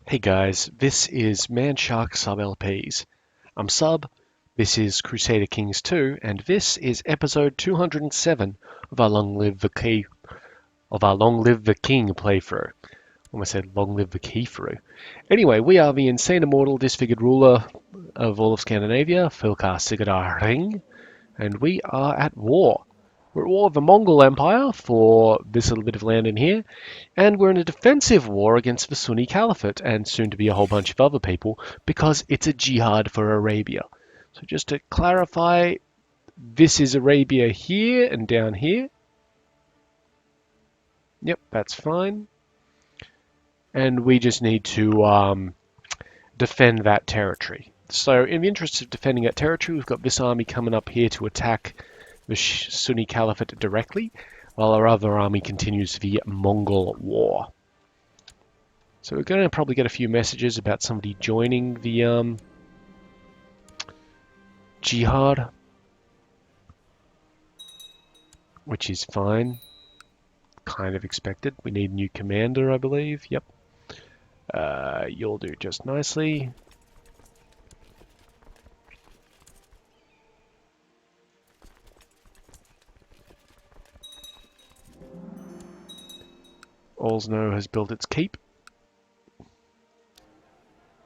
Hey guys, this is Manshark Sub LPs. I'm Sub, this is Crusader Kings II, and this is episode 207 of our Long Live the King playthrough. Almost said Long Live the Key through. Anyway, we are the insane immortal disfigured ruler of all of Scandinavia, Filkar Sigurdar Ring, and we are at war. We're at war with the Mongol Empire for this little bit of land in here, and we're in a defensive war against the Sunni Caliphate and soon to be a whole bunch of other people because it's a jihad for Arabia. So just to clarify, this is Arabia here and down here. Yep, that's fine. And we just need to defend that territory. So in the interest of defending that territory, we've got this army coming up here to attack the Sunni Caliphate directly, while our other army continues the Mongol War. So we're going to probably get a few messages about somebody joining the jihad, which is fine. Kind of expected. We need a new commander, I believe. Yep. You'll do just nicely. Olsno has built its keep,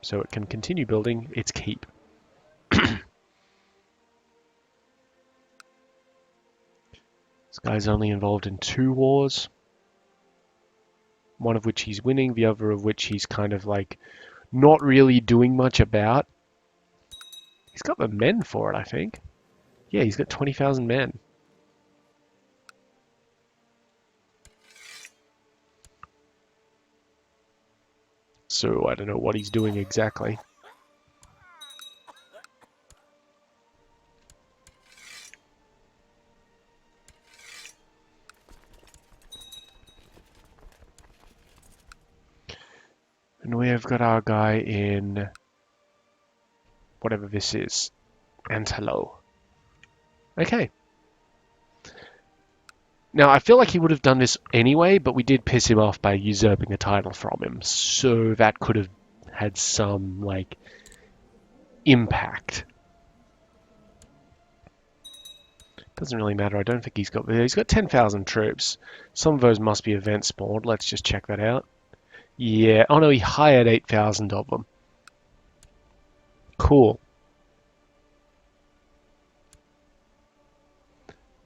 so it can continue building its keep. This guy's only involved in 2 wars, one of which he's winning, the other of which he's kind of like not really doing much about. He's got the men for it, I think. Yeah, he's got 20,000 men. So I don't know what he's doing exactly. And we have got our guy in whatever this is. And hello. Okay. Now, I feel like he would have done this anyway, but we did piss him off by usurping a title from him. So that could have had some, like, impact. Doesn't really matter. I don't think he's got 10,000 troops. Some of those must be event spawned. Let's just check that out. Yeah. Oh no, he hired 8,000 of them. Cool.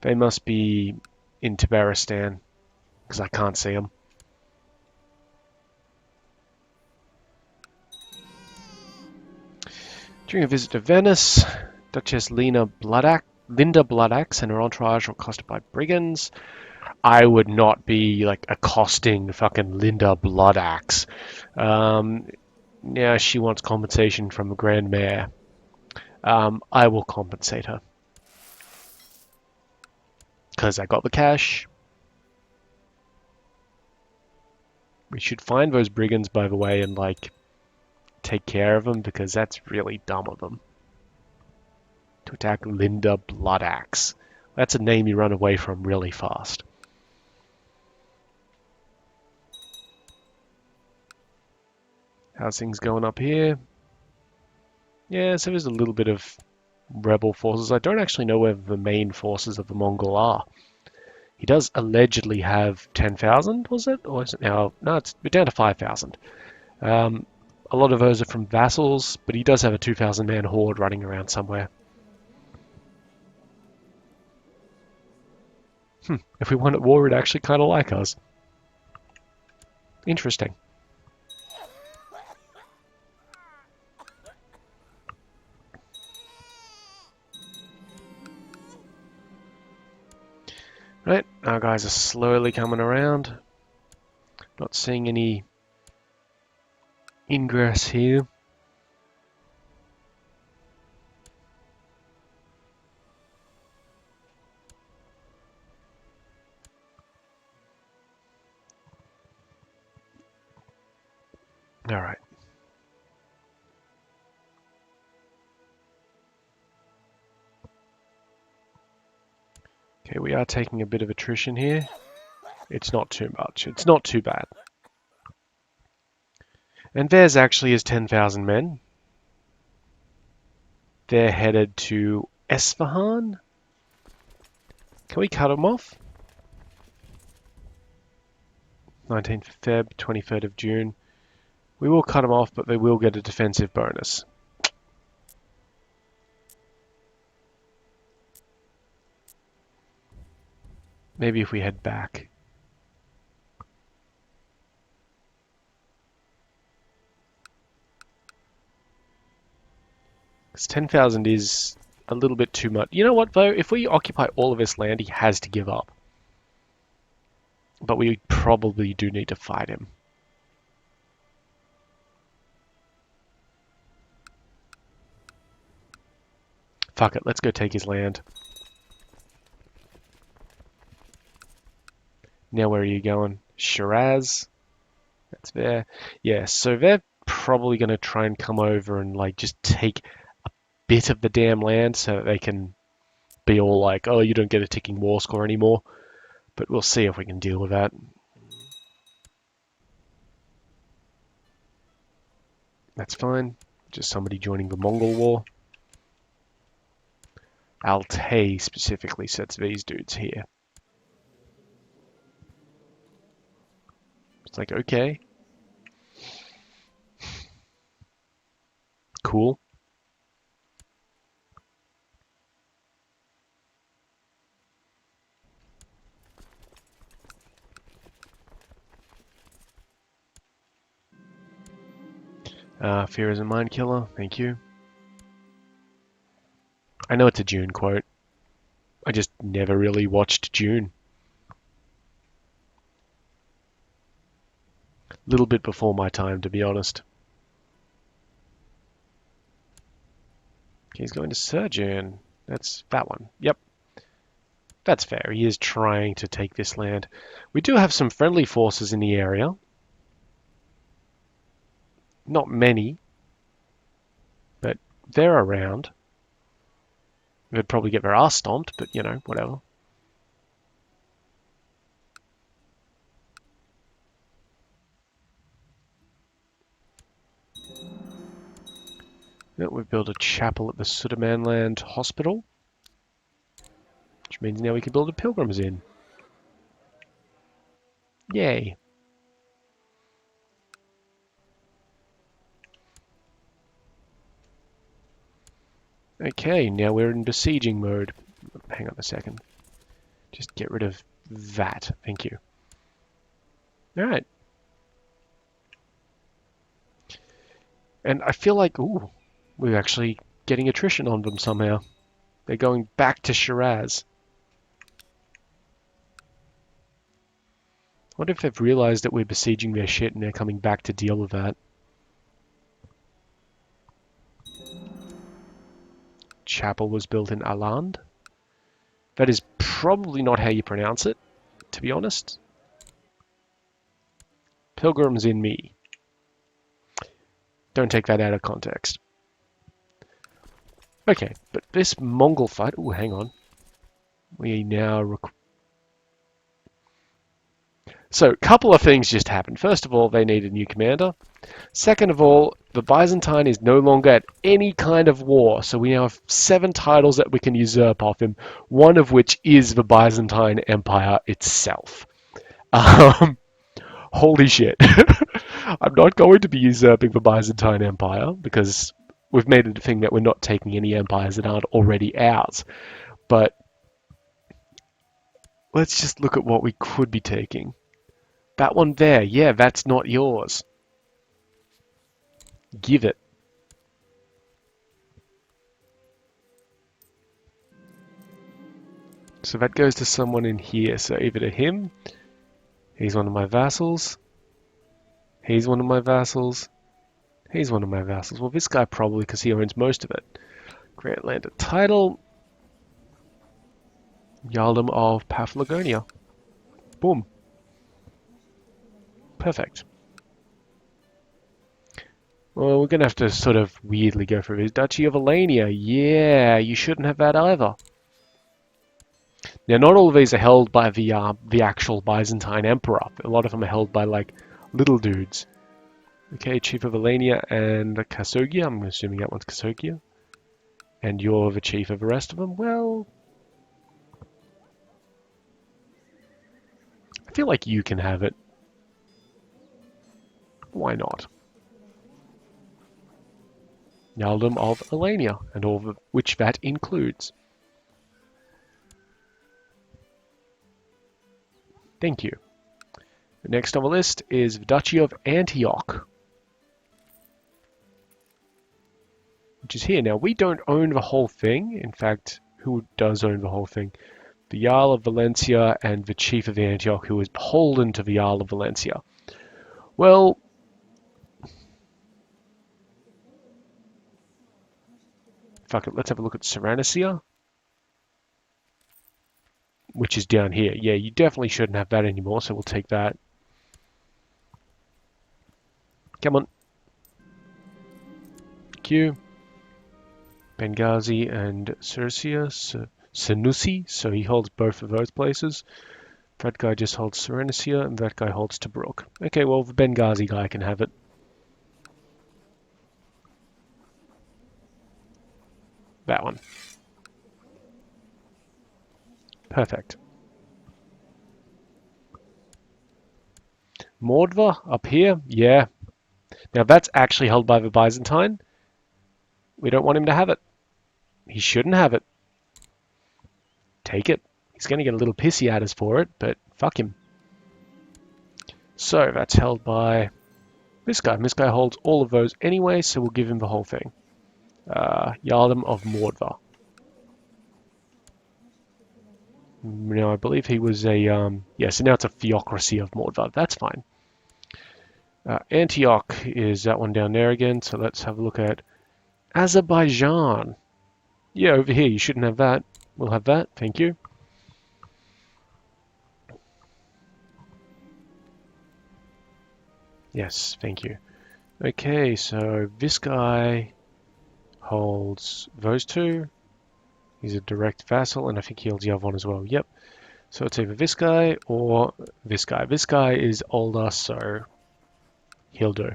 They must be in Tabaristan, because I can't see them. During a visit to Venice, Duchess Linda Bloodaxe and her entourage were accosted by brigands. I would not be like accosting fucking Linda Bloodaxe. Now she wants compensation from the Grand Mayor. I will compensate her. Because I got the cash. We should find those brigands, by the way, and like take care of them, because that's really dumb of them. To attack Linda Bloodaxe. That's a name you run away from really fast. How's things going up here? Yeah, so there's a little bit of rebel forces. I don't actually know where the main forces of the Mongol are. He does allegedly have 10,000, was it? Or is it now? No, we're down to 5,000. A lot of those are from vassals, but he does have a 2,000 man horde running around somewhere. If we won at war, it'd actually kind of like us. Interesting. Right, our guys are slowly coming around. Not seeing any ingress here. Alright. Okay, we are taking a bit of attrition here. It's not too much. It's not too bad. And there's actually his 10,000 men. They're headed to Esfahan. Can we cut them off? 19th of Feb, 23rd of June. We will cut them off, but they will get a defensive bonus. Maybe if we head back. Because 10,000 is a little bit too much. You know what, though? If we occupy all of this land, he has to give up. But we probably do need to fight him. Fuck it, let's go take his land. Now where are you going? Shiraz? That's there. Yeah, so they're probably going to try and come over and like just take a bit of the damn land so that they can be all like, oh, you don't get a ticking war score anymore. But we'll see if we can deal with that. That's fine. Just somebody joining the Mongol War. Altay specifically sets these dudes here. It's like, okay. Cool. Fear is a mind killer. Thank you. I know it's a June quote. I just never really watched June. A little bit before my time, to be honest. He's going to Surgeon. That's that one. Yep. That's fair. He is trying to take this land. We do have some friendly forces in the area. Not many, but they're around. They'd probably get their ass stomped, but you know, whatever. Yeah, we've built a chapel at the Sudermanland Hospital, which means now we can build a Pilgrim's Inn. Yay. Okay, now we're in besieging mode. Hang on a second. Just get rid of that. Thank you. Alright. And I feel like, ooh, we're actually getting attrition on them somehow. They're going back to Shiraz. I wonder if they've realized that we're besieging their shit and they're coming back to deal with that. Chapel was built in Aland. That is probably not how you pronounce it, to be honest. Pilgrims in me. Don't take that out of context. Okay, but this Mongol fight... Ooh, hang on. We now... So, a couple of things just happened. First of all, they need a new commander. Second of all, the Byzantine is no longer at any kind of war, so we now have 7 titles that we can usurp off him, one of which is the Byzantine Empire itself. Holy shit. I'm not going to be usurping the Byzantine Empire, because we've made it a thing that we're not taking any empires that aren't already ours. But let's just look at what we could be taking. That one there, yeah, that's not yours. Give it. So that goes to someone in here. So either to him, he's one of my vassals, he's one of my vassals, he's one of my vassals. Well, this guy probably, because he owns most of it. Grant land a title. Jarldom of Paphlagonia. Boom. Perfect. Well, we're going to have to sort of weirdly go through this. Duchy of Alania. Yeah, you shouldn't have that either. Now, not all of these are held by the actual Byzantine Emperor. A lot of them are held by, like, little dudes. Okay, Chief of Alania and Kasogia. I'm assuming that one's Kasogia. And you're the chief of the rest of them? Well, I feel like you can have it. Why not? Yaldom of Alania, and all of which that includes. Thank you. Next on the list is the Duchy of Antioch, which is here. Now, we don't own the whole thing. In fact, who does own the whole thing? The Jarl of Valencia and the Chief of Antioch, who is beholden to the Jarl of Valencia. Well, fuck it, let's have a look at Seranicia, which is down here. Yeah, you definitely shouldn't have that anymore, so we'll take that. Come on. Q. Benghazi and Senussi, so he holds both of those places. That guy just holds Serenicia, and that guy holds Tobruk. Okay, well, the Benghazi guy can have it. That one. Perfect. Mordva, up here? Yeah. Now, that's actually held by the Byzantine. We don't want him to have it. He shouldn't have it. Take it. He's going to get a little pissy at us for it, but fuck him. So, that's held by this guy. And this guy holds all of those anyway, so we'll give him the whole thing. Yaldom of Mordva. No, I believe he was a... yeah, so now it's a theocracy of Mordva. That's fine. Antioch is that one down there again, so let's have a look at Azerbaijan. Yeah, over here, you shouldn't have that. We'll have that, thank you. Yes, thank you. Okay, so this guy holds those two. He's a direct vassal, and I think he holds the other one as well. Yep. So it's either this guy or this guy. This guy is older, so he'll do.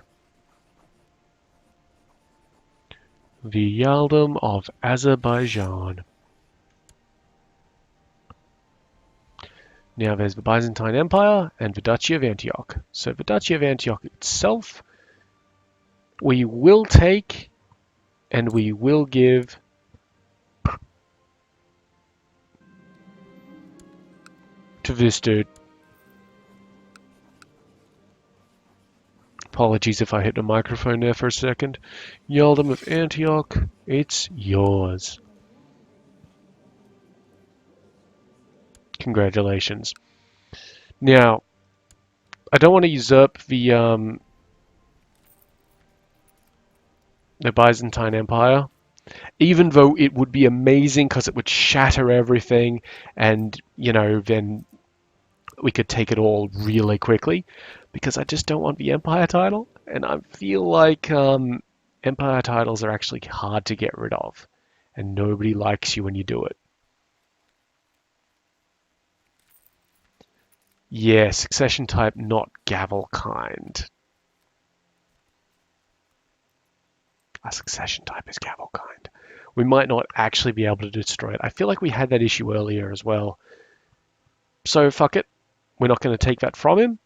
The Yaldom of Azerbaijan. Now there's the Byzantine Empire and the Duchy of Antioch. So the Duchy of Antioch itself, we will take and we will give to this dude. Apologies if I hit the microphone there for a second. Yaldom of Antioch, it's yours. Congratulations. Now, I don't want to usurp the Byzantine Empire, even though it would be amazing because it would shatter everything, and you know, then we could take it all really quickly. Because I just don't want the Empire title, and I feel like Empire titles are actually hard to get rid of, and nobody likes you when you do it. Yeah, succession type, not gavel kind. A succession type is gavel kind. We might not actually be able to destroy it. I feel like we had that issue earlier as well. So fuck it. We're not going to take that from him.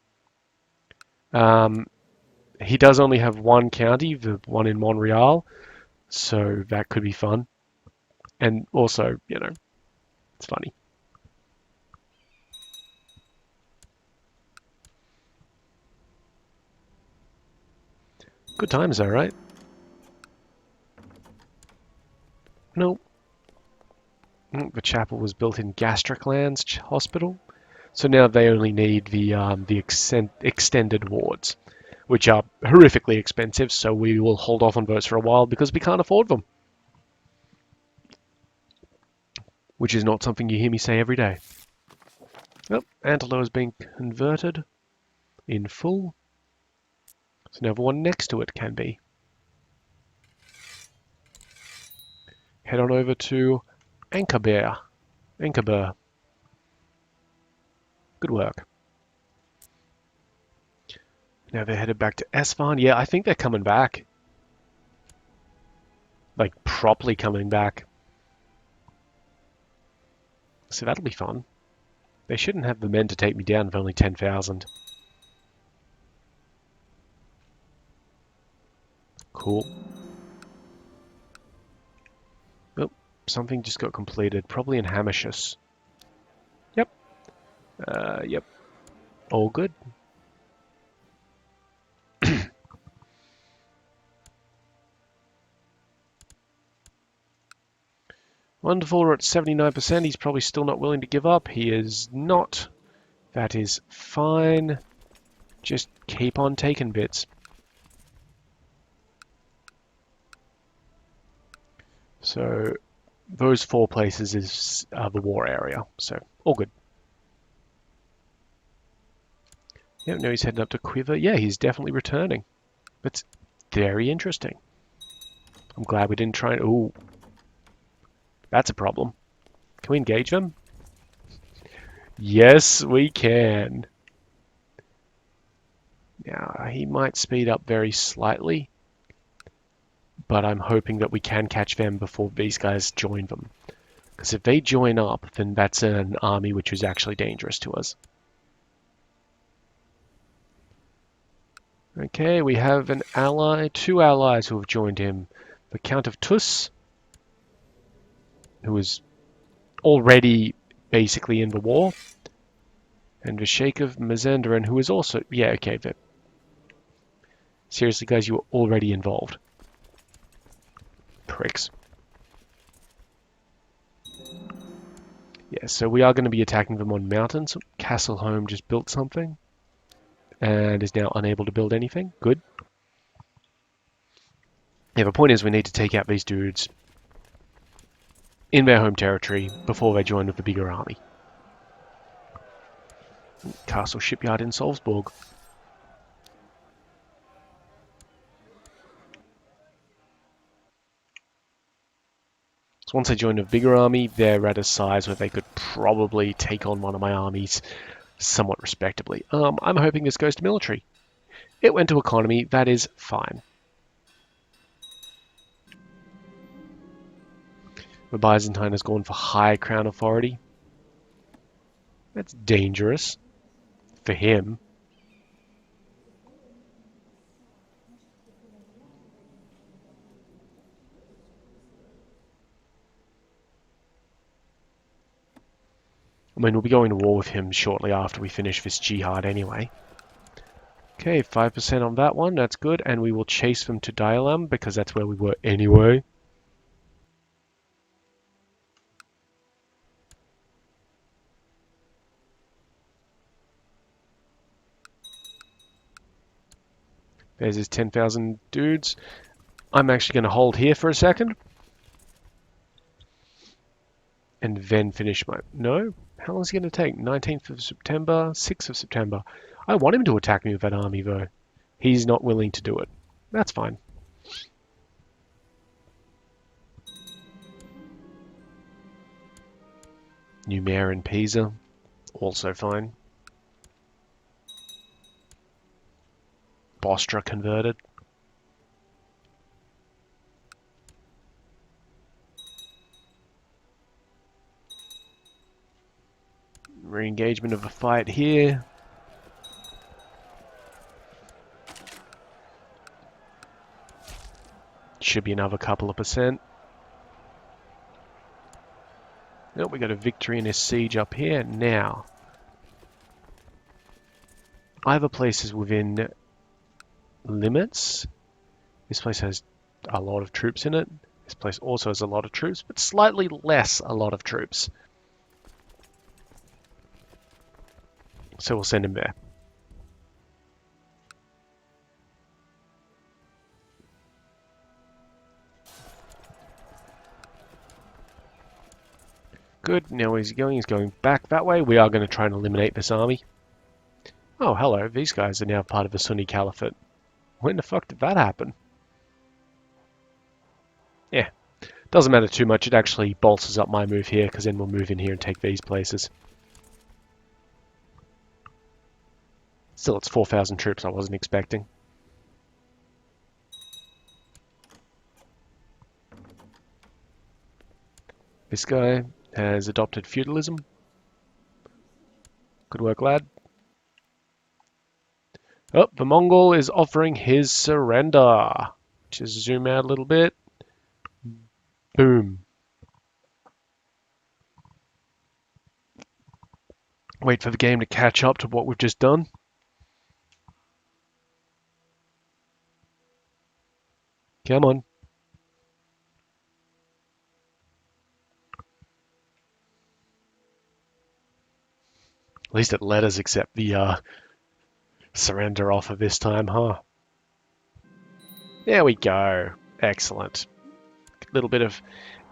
He does only have one county, the one in Montreal, so that could be fun. And also, you know, it's funny. Good times though, right? No. The chapel was built in Gastriclands Hospital, so now they only need the extended wards, which are horrifically expensive, so we will hold off on those for a while because we can't afford them. Which is not something you hear me say every day. Oh, Antelo has been converted in full. So now the one next to it can be. Head on over to Anchorbear. Anchorbear. Good work. Now they're headed back to Esfahan. Yeah, I think they're coming back. Like, properly coming back. So that'll be fun. They shouldn't have the men to take me down with only 10,000. Cool. Oh, something just got completed. Probably in Hamishus. Yep. Yep. All good. Wonderful, we're at 79%. He's probably still not willing to give up. He is not. That is fine. Just keep on taking bits. So those 4 places is the war area. So all good. Yep, now he's heading up to Quiver. Yeah, he's definitely returning. That's very interesting. I'm glad we didn't try and... Ooh. That's a problem. Can we engage them? Yes, we can. Now, he might speed up very slightly, but I'm hoping that we can catch them before these guys join them. Because if they join up, then that's an army which is actually dangerous to us. Okay, we have an ally, 2 allies who have joined him. The Count of Tus, who is already basically in the war, and the Sheikh of Mazandaran, who is also... Yeah, okay, seriously, guys, you were already involved. Pricks. Yeah, so we are going to be attacking them on mountains. Castleholm just built something and is now unable to build anything. Good. Yeah, the point is we need to take out these dudes in their home territory before they join with the bigger army. Castle Shipyard in Salzburg. So once they join a bigger army, they're at a size where they could probably take on one of my armies somewhat respectably. I'm hoping this goes to military. It went to economy. That is fine. The Byzantine has gone for high crown authority. That's dangerous for him. I mean, we'll be going to war with him shortly after we finish this jihad anyway. Okay, 5% on that one. That's good. And we will chase them to Dialam because that's where we were anyway. There's his 10,000 dudes. I'm actually going to hold here for a second. And then finish my... No? How long is it going to take? 19th of September? 6th of September. I want him to attack me with that army, though. He's not willing to do it. That's fine. New mayor in Pisa. Also fine. Bostra converted. Re-engagement of a fight here. Should be another couple of percent. Oh, we got a victory in a siege up here. Now, either place is within limits. This place has a lot of troops in it. This place also has a lot of troops, but slightly less a lot of troops. So we'll send him there. Good, now he's going back that way. We are going to try and eliminate this army. Oh, hello, these guys are now part of the Sunni Caliphate. When the fuck did that happen? Yeah, doesn't matter too much. It actually bolsters up my move here, because then we'll move in here and take these places. Still, it's 4,000 troops I wasn't expecting. This guy has adopted feudalism. Good work, lad. Oh, the Mongol is offering his surrender. Just zoom out a little bit. Boom. Wait for the game to catch up to what we've just done. Come on. At least it let us accept the surrender offer this time, huh? There we go. Excellent. A little bit of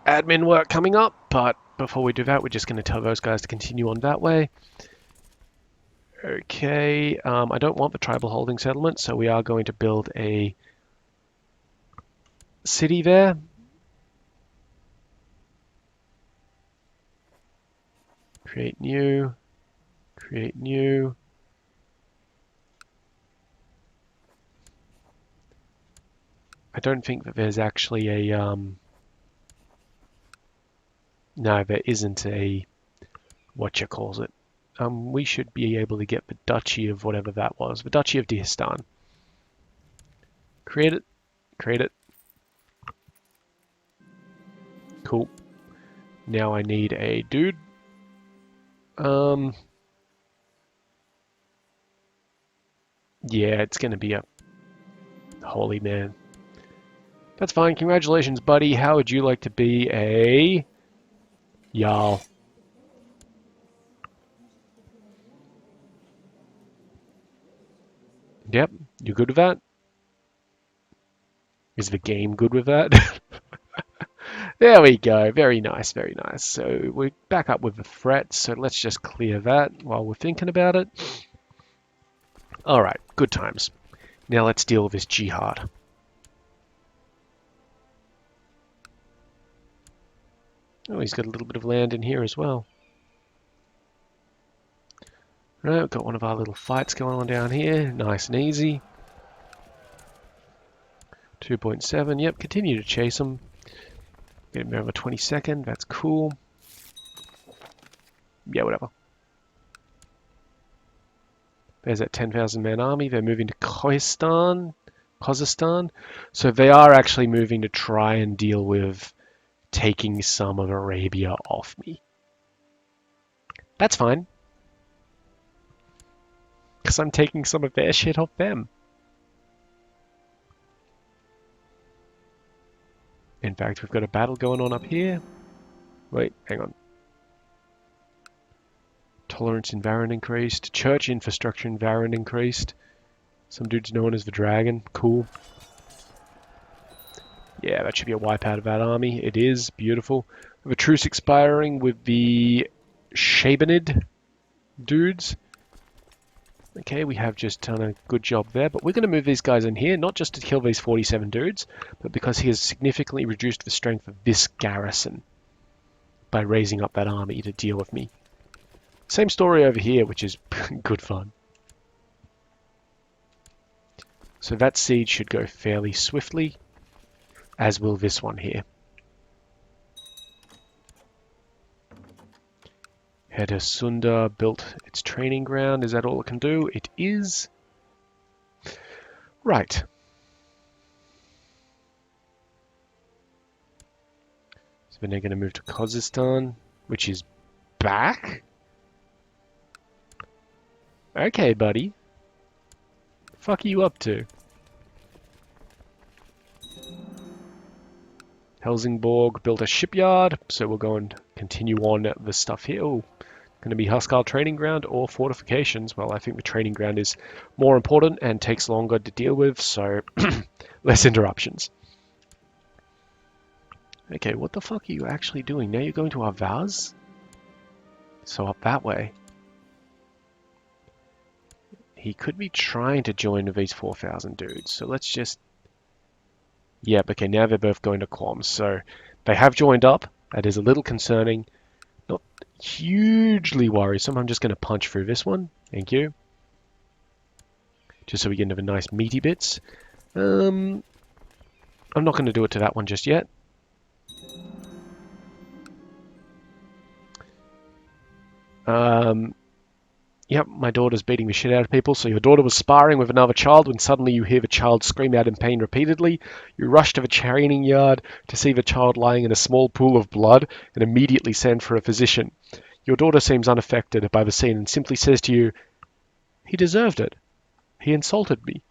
admin work coming up, but before we do that, we're just going to tell those guys to continue on that way. Okay, I don't want the tribal holding settlement, so we are going to build a city there. Create new. Create new. I don't think that there's actually a... No, there isn't a... Whatchamacallit. We should be able to get the Duchy of whatever that was. The Duchy of Dihstan. Create it. Create it. Cool. Now I need a dude. Yeah, it's going to be a holy man. That's fine. Congratulations, buddy. How would you like to be a Jarl? Yep. You good with that? Is the game good with that? There we go. Very nice, very nice. So we're back up with the threat. So let's just clear that while we're thinking about it. All right, good times. Now let's deal with this jihad. Oh, he's got a little bit of land in here as well. Right, we've got one of our little fights going on down here. Nice and easy. 2.7, yep, continue to chase him. Get him over 22nd, that's cool. Yeah, whatever. There's that 10,000 man army. They're moving to Khuzestan. So they are actually moving to try and deal with taking some of Arabia off me. That's fine. Because I'm taking some of their shit off them. In fact, we've got a battle going on up here. Wait, hang on. Tolerance in Varan increased. Church infrastructure in Varan increased. Some dude's known as the Dragon. Cool. Yeah, that should be a wipeout of that army. It is. Beautiful. We have a truce expiring with the Shabanid dudes. Okay, we have just done a good job there, but we're going to move these guys in here, not just to kill these 47 dudes, but because he has significantly reduced the strength of this garrison by raising up that army to deal with me. Same story over here, which is good fun. So that siege should go fairly swiftly, as will this one here. Hedesunda built its training ground. Is that all it can do? It is. Right. So then they're going to move to Khuzestan, which is back. Okay, buddy. Fuck are you up to? Helsingborg built a shipyard, so we'll go and continue on the stuff here. Oh, going to be Huskarl training ground or fortifications. Well, I think the training ground is more important and takes longer to deal with, so less interruptions. Okay, what the fuck are you actually doing? Now you're going to Avaz? So up that way. He could be trying to join with these 4,000 dudes, so let's just... Yep, okay, now they're both going to Quam, so they have joined up. That is a little concerning. Not hugely worrisome. I'm just going to punch through this one. Thank you. just so we can have a nice meaty bits. I'm not going to do it to that one just yet. Yep, my daughter's beating the shit out of people. So your daughter was sparring with another child when suddenly you hear the child scream out in pain repeatedly. You rush to the training yard to see the child lying in a small pool of blood and immediately send for a physician. Your daughter seems unaffected by the scene and simply says to you, "He deserved it. He insulted me.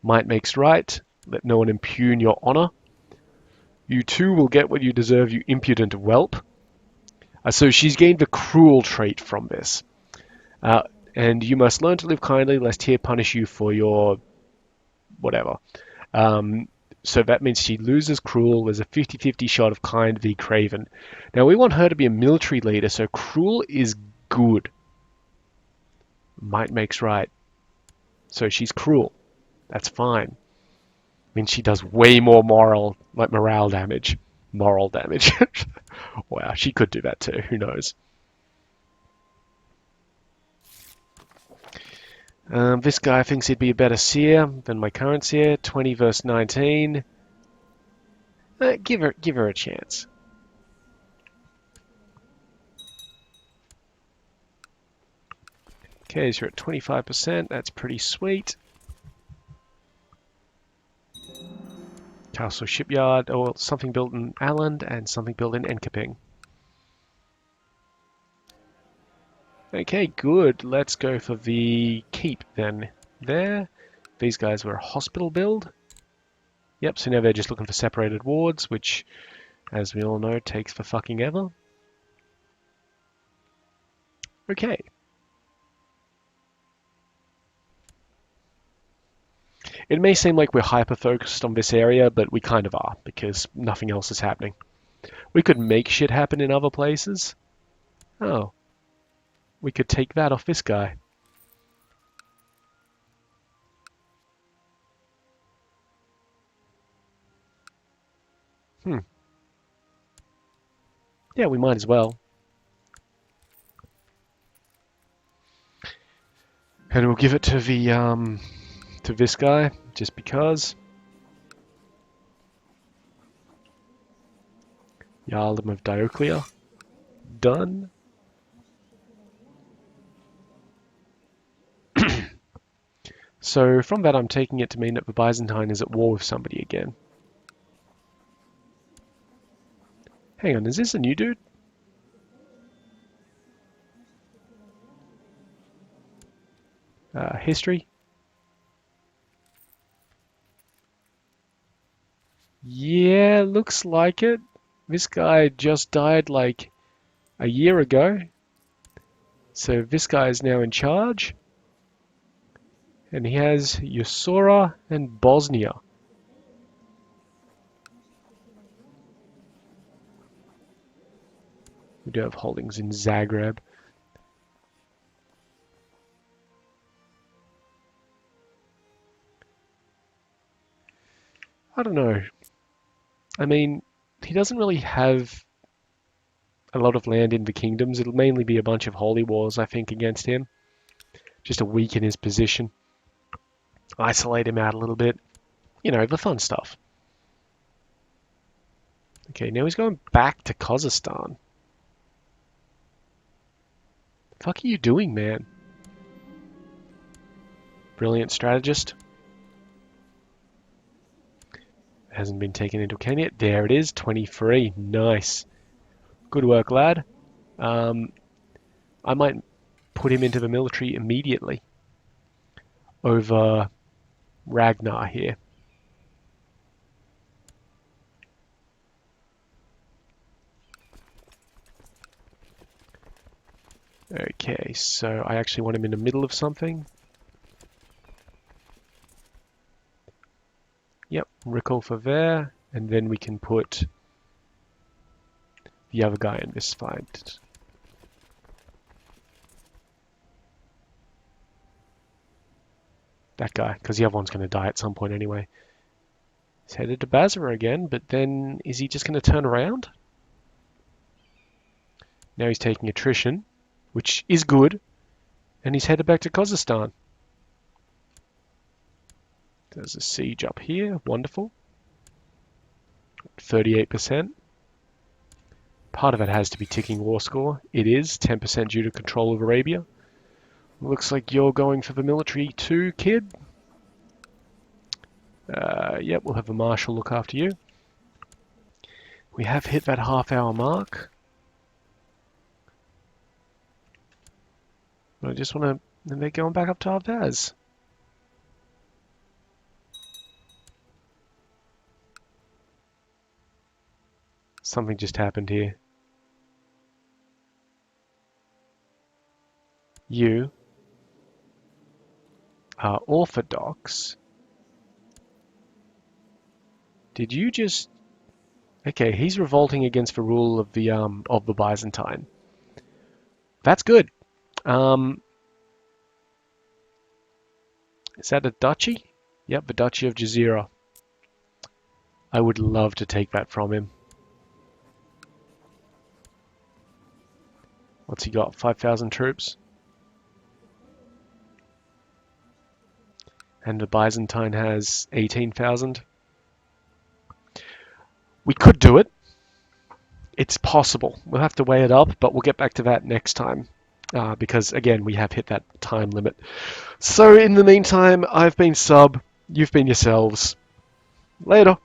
Might makes right. Let no one impugn your honor. You too will get what you deserve, you impudent whelp." So she's gained the cruel trait from this. And you must learn to live kindly, lest here punish you for your whatever. So that means she loses cruel. There's a 50-50 shot of kind v craven. Now we want her to be a military leader, so cruel is good. Might makes right. So she's cruel. That's fine. Means she does way more morale damage. Moral damage. Wow, she could do that too. Who knows? This guy thinks he'd be a better seer than my current seer. 20 verse 19. Give her a chance. Okay, so you're at 25%. That's pretty sweet. Castle Shipyard, or something built in Aland and something built in Enkeping. Okay, good. Let's go for the keep then. There. These guys were a hospital build. Yep, so now they're just looking for separated wards, which, as we all know, takes for fucking ever. Okay. It may seem like we're hyper-focused on this area, but we kind of are, because nothing else is happening. We could make shit happen in other places. Oh. We could take that off this guy. Yeah, we might as well. And we'll give it to the to this guy, just because. Jarldom of Dioclea. Done. So from that I'm taking it to mean that the Byzantine is at war with somebody again. Hang on, is this a new dude? History? Yeah, looks like it. This guy just died like a year ago. So this guy is now in charge. And he has Usora and Bosnia. We do have holdings in Zagreb. I don't know. I mean, he doesn't really have a lot of land in the kingdoms. It'll mainly be a bunch of holy wars, I think, against him. Just to weaken his position. Isolate him out a little bit. You know, the fun stuff. Okay, now he's going back to Kazakhstan. The fuck are you doing, man? Brilliant strategist. Hasn't been taken into account yet. There it is, 23. Nice. Good work, lad. I might put him into the military immediately over Ragnar here. Okay, so I actually want him in the middle of something. Yep, recall for there, and then we can put the other guy in this fight. That guy, because the other one's going to die at some point anyway. He's headed to Basra again, but then is he just going to turn around? Now he's taking attrition, which is good, and he's headed back to Kazakhstan. There's a siege up here. Wonderful. 38%. Part of it has to be ticking war score. It is 10% due to control of Arabia. Looks like you're going for the military too, kid. Yep, we'll have a marshal look after you. We have hit that half-hour mark. I just want to... They're going back up to our Vaz. Something just happened here. You are orthodox. Did you just... Okay, he's revolting against the rule of the Byzantine. That's good. Is that a duchy? Yep, the Duchy of Jazeera. I would love to take that from him. What's he got? 5,000 troops? And the Byzantine has 18,000. We could do it. It's possible. We'll have to weigh it up, but we'll get back to that next time. Because, again, we have hit that time limit. So, in the meantime, I've been Sub. You've been yourselves. Later.